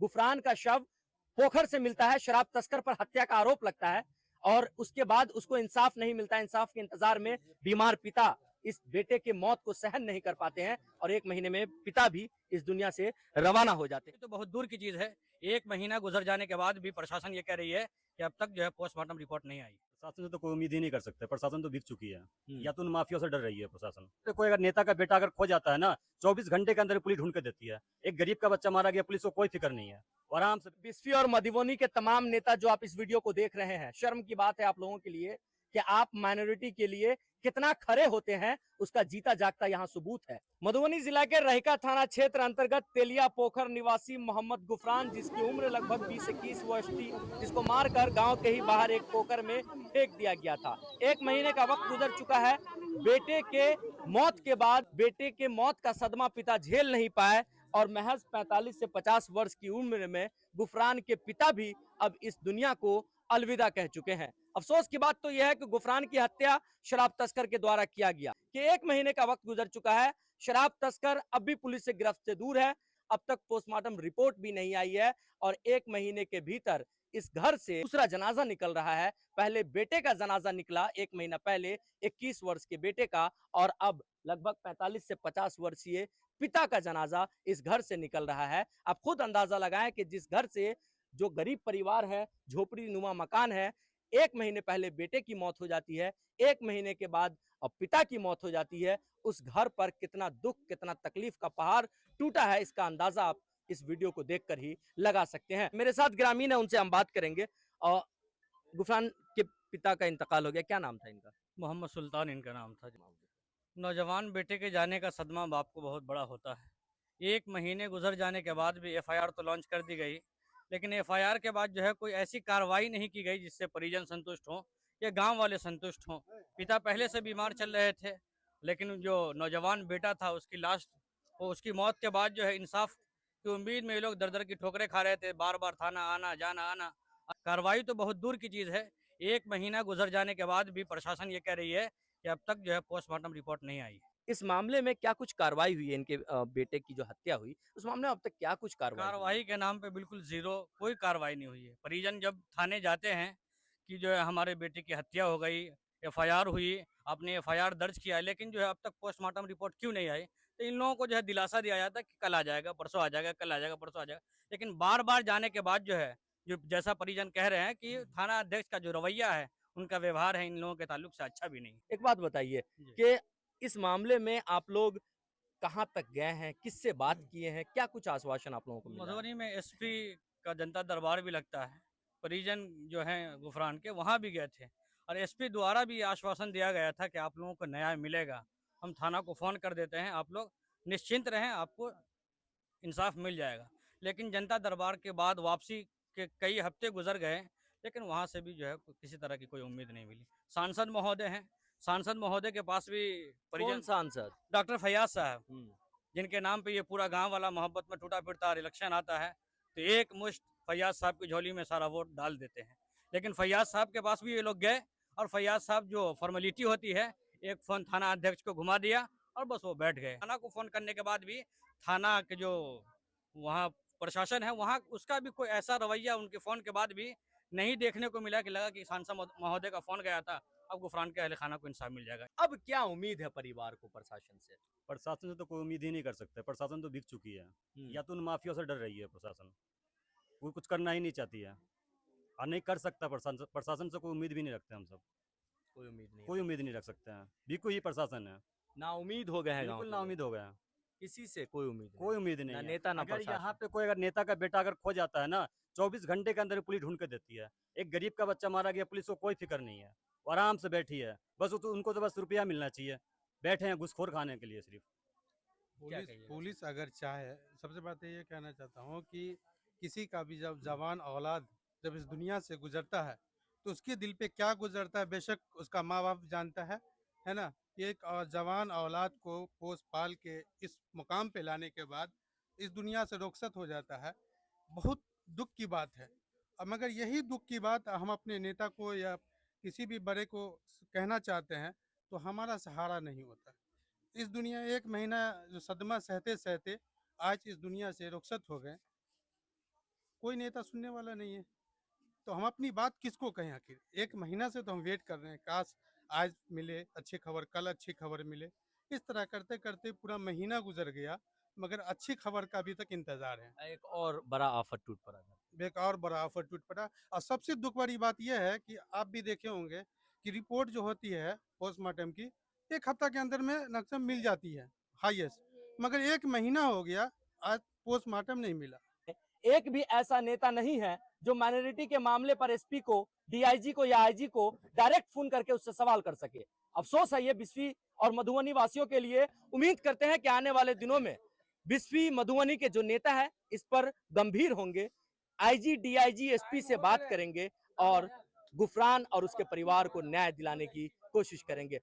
गुफरान का शव पोखर से मिलता है, शराब तस्कर पर हत्या का आरोप लगता है और उसके बाद उसको इंसाफ नहीं मिलता। इंसाफ के इंतजार में बीमार पिता इस बेटे के मौत को सहन नहीं कर पाते हैं और 1 महीने में पिता भी इस दुनिया से रवाना हो जाते हैं। तो बहुत दूर की चीज है। 1 महीना गुजर जाने के बाद भी प्रशासन ये कह रही है कि अब तक जो है पोस्टमार्टम रिपोर्ट नहीं आई। प्रशासन से तो कोई उम्मीद ही नहीं कर सकते। प्रशासन तो बिक चुकी है, हम्म। या तो उन माफिया से डर रही है प्रशासन। तो कोई अगर नेता का बेटा अगर खो जाता है ना, 24 घंटे के अंदर पुलिस ढूंढ के देती है। एक गरीब का बच्चा मारा गया, पुलिस को कोई फिक्र नहीं है, आराम से। बिस्फी और मधुबनी के तमाम नेता जो आप इस वीडियो को देख रहे हैं, शर्म की बात है आप लोगों के लिए कि आप माइनॉरिटी के लिए कितना खरे होते हैं, उसका जीता जागता यहाँ सबूत है। मधुबनी जिला के रहिका थाना क्षेत्र अंतर्गत तेलिया पोखर निवासी मोहम्मद गुफरान, जिसकी उम्र लगभग 20-21 वर्ष थी, जिसको मारकर गांव के ही बाहर एक पोखर में फेंक दिया गया था। 1 महीने का वक्त गुजर चुका है। बेटे के मौत के बाद बेटे के मौत का सदमा पिता झेल नहीं पाए और महज 45 से 50 वर्ष की उम्र में गुफरान के पिता भी अब इस दुनिया को अलविदा कह चुके हैं। अफसोस की बात तो यह है कि गुफरान की हत्या शराब तस्कर के द्वारा किया गया कि 1 महीने का वक्त गुजर चुका है। शराब तस्कर अब भी पुलिस से गिरफ्त से दूर है। अब तक पोस्टमार्टम रिपोर्ट भी नहीं आई है और 1 महीने के भीतर इस घर से दूसरा जनाजा निकल रहा है। पहले बेटे का जनाजा निकला 1 महीना पहले, 21 वर्ष के बेटे का, और अब लगभग 45 से 50 वर्षीय पिता का जनाजा इस घर से निकल रहा है। आप खुद अंदाजा लगाएं कि जिस घर से, जो गरीब परिवार है, झोपड़ी नुमा मकान है, 1 महीने पहले बेटे की मौत हो जाती है, 1 महीने के बाद अब पिता की मौत हो जाती है। उस घर पर कितना दुख, कितना तकलीफ का पहाड़ टूटा है, इसका अंदाजा आप इस वीडियो को देखकर ही लगा सकते हैं। मेरे साथ ग्रामीण है, उनसे हम बात करेंगे। और गुफरान के पिता का इंतकाल हो गया, क्या नाम था इनका? मोहम्मद सुल्तान इनका नाम था। नौजवान बेटे के जाने का सदमा बाप को बहुत बड़ा होता है। 1 महीने गुजर जाने के बाद भी एफआईआर तो लॉन्च कर दी गई, लेकिन एफआईआर के बाद जो है कोई ऐसी कार्रवाई नहीं की गई जिससे परिजन संतुष्ट हों या गांव वाले संतुष्ट हों। पिता पहले से बीमार चल रहे थे, लेकिन जो नौजवान बेटा था उसकी लाश, वो उसकी मौत के बाद जो है इंसाफ की उम्मीद में ये लोग दर दर की ठोकरें खा रहे थे, बार बार थाना आना जाना आना। कार्रवाई तो बहुत दूर की चीज़ है। 1 महीना गुजर जाने के बाद भी प्रशासन ये कह रही है कि अब तक जो है पोस्टमार्टम रिपोर्ट नहीं आई। इस मामले में क्या कुछ कार्रवाई हुई है? इनके बेटे की जो हत्या हुई, उस मामले में अब तक क्या कुछ कार्रवाई हुई है? कार्रवाई के नाम पे बिल्कुल ज़ीरो, कोई कार्रवाई नहीं हुई है। परिजन जब थाने जाते हैं कि जो है हमारे बेटे की हत्या हो गई, एफआईआर हुई, आपने एफआईआर दर्ज किया है, लेकिन जो है अब तक पोस्टमार्टम रिपोर्ट क्यों नहीं आई? तो इन लोगों को जो है दिलासा दिया जाता है कि कल आ जाएगा, परसों आ जाएगा, कल आ जाएगा, परसों आ जाएगा। लेकिन बार-बार जाने के बाद जो है, जो जैसा परिजन कह रहे हैं कि थाना अध्यक्ष का जो रवैया है, उनका व्यवहार है इन लोगों के ताल्लुक से अच्छा भी नहीं है। एक बात बताइए जी। कि इस मामले में आप लोग कहाँ तक गए हैं? किससे बात किए हैं? क्या कुछ आश्वासन आप लोगों को मिला है? मधुबनी में एसपी का जनता दरबार भी लगता है। परिजन जो हैं गुफरान के वहाँ भी गए थे और एसपी द्वारा भी आश्वासन दिया गया था कि आप लोगों को न्याय मिलेगा। हम थाना को फ़ोन कर देते हैं, आप लोग निश्चिंत रहें, आपको इंसाफ मिल जाएगा। लेकिन जनता दरबार के बाद वापसी के कई हफ्ते गुजर गए, लेकिन वहाँ से भी जो है किसी तरह की कोई उम्मीद नहीं मिली। सांसद महोदय हैं, सांसद महोदय के पास भी कौन परिजन सांसद? डॉक्टर फैयाज साहब, हुँ। जिनके नाम पे ये पूरा गांव वाला मोहब्बत में टूटा फिरता और इलेक्शन आता है तो एक मुश्त फैयाज साहब की झोली में सारा वोट डाल देते हैं। लेकिन फैयाज साहब के पास भी ये लोग गए और फैयाज साहब जो फॉर्मेलिटी होती है, एक फ़ोन थाना अध्यक्ष को घुमा दिया और बस वो बैठ गए। थाना को फ़ोन करने के बाद भी थाना के जो वहाँ प्रशासन है, वहाँ उसका भी कोई ऐसा रवैया उनके फ़ोन के बाद भी नहीं देखने को मिला कि लगा कि सांसद महोदय का फ़ोन गया था, अब गुफरान के अहल खाना को इंसाफ मिल जाएगा। अब क्या उम्मीद है परिवार को प्रशासन से? प्रशासन से तो कोई उम्मीद ही नहीं कर सकते। प्रशासन तो बिक चुकी है, हुँ। या तो उन माफिया से डर रही है प्रशासन। वो कुछ करना ही नहीं चाहती है और नहीं कर सकता प्रशासन। प्रशासन से कोई उम्मीद भी नहीं रखते हम सब। कोई उम्मीद नहीं कोई है। उम्मीद नहीं रख सकते हैं, बिको ही प्रशासन है। नाउम्मीद हो गए हैं गाँव बिल्कुल के ना लोग। उम्मीद हो गया, किसी से कोई उम्मीद कोई नहीं। उम्मीद ना नहीं है। नेता ना अगर यहाँ प्रशासन। पे कोई अगर नेता का बेटा अगर खो जाता है ना, 24 घंटे के अंदर पुलिस ढूंढ के देती है। एक गरीब का बच्चा मारा गया, पुलिस को कोई फिक्र नहीं है, वो आराम से बैठी है। बस उनको तो बस रुपया मिलना चाहिए, बैठे हैं घुसखोर खाने के लिए सिर्फ। क्या पुलिस कहिएगा? पुलिस अगर चाहे, सबसे बात ये कहना चाहता हूँ कि किसी का भी जब जवान औलाद जब इस दुनिया से गुजरता है तो उसके दिल पे क्या गुजरता है बेशक उसका माँ बाप जानता है ना। एक जवान औलाद को पोस पाल के इस मुकाम पे लाने के बाद इस दुनिया से रुखसत हो जाता है, बहुत दुख की बात है। अब मगर यही दुख की बात हम अपने नेता को या किसी भी बड़े को कहना चाहते हैं तो हमारा सहारा नहीं होता। इस दुनिया 1 महीना जो सदमा सहते सहते आज इस दुनिया से रुखसत हो गए। कोई नेता सुनने वाला नहीं है। तो हम अपनी बात किसको कहें आखिर? 1 महीना से तो हम वेट कर रहे हैं, काश आज मिले अच्छी खबर, कल अच्छी खबर मिले। इस तरह करते-करते पूरा महीना गुज़र गया, मगर अच्छी खबर का अभी तक इंतज़ार है। एक और बड़ा ऑफर टूट पड़ा था। एक और बड़ा ऑफर टूट पड़ा और सबसे दुःख बड़ी बात ये है कि आप भी देखे होंगे कि रिपोर्ट जो होती है पोस्टमार्टम की, 1 हफ्ता के अंदर में मैक्सिमम मिल जाती है, हाईएस्ट। मगर 1 महीना हो गया, आज पोस्टमार्टम नहीं मिला। एक भी ऐसा नेता नहीं है जो माइनॉरिटी के मामले पर एसपी को, डीआईजी को या आईजी को डायरेक्ट फोन करके उससे सवाल कर सके। अफसोस है ये बिस्फी और मधुबनी वासियों के लिए। उम्मीद करते हैं कि आने वाले दिनों में बिस्फी मधुबनी के जो नेता है इस पर गंभीर होंगे, आईजी, डीआईजी, एसपी से बात करेंगे और गुफरान और उसके परिवार को न्याय दिलाने की कोशिश करेंगे।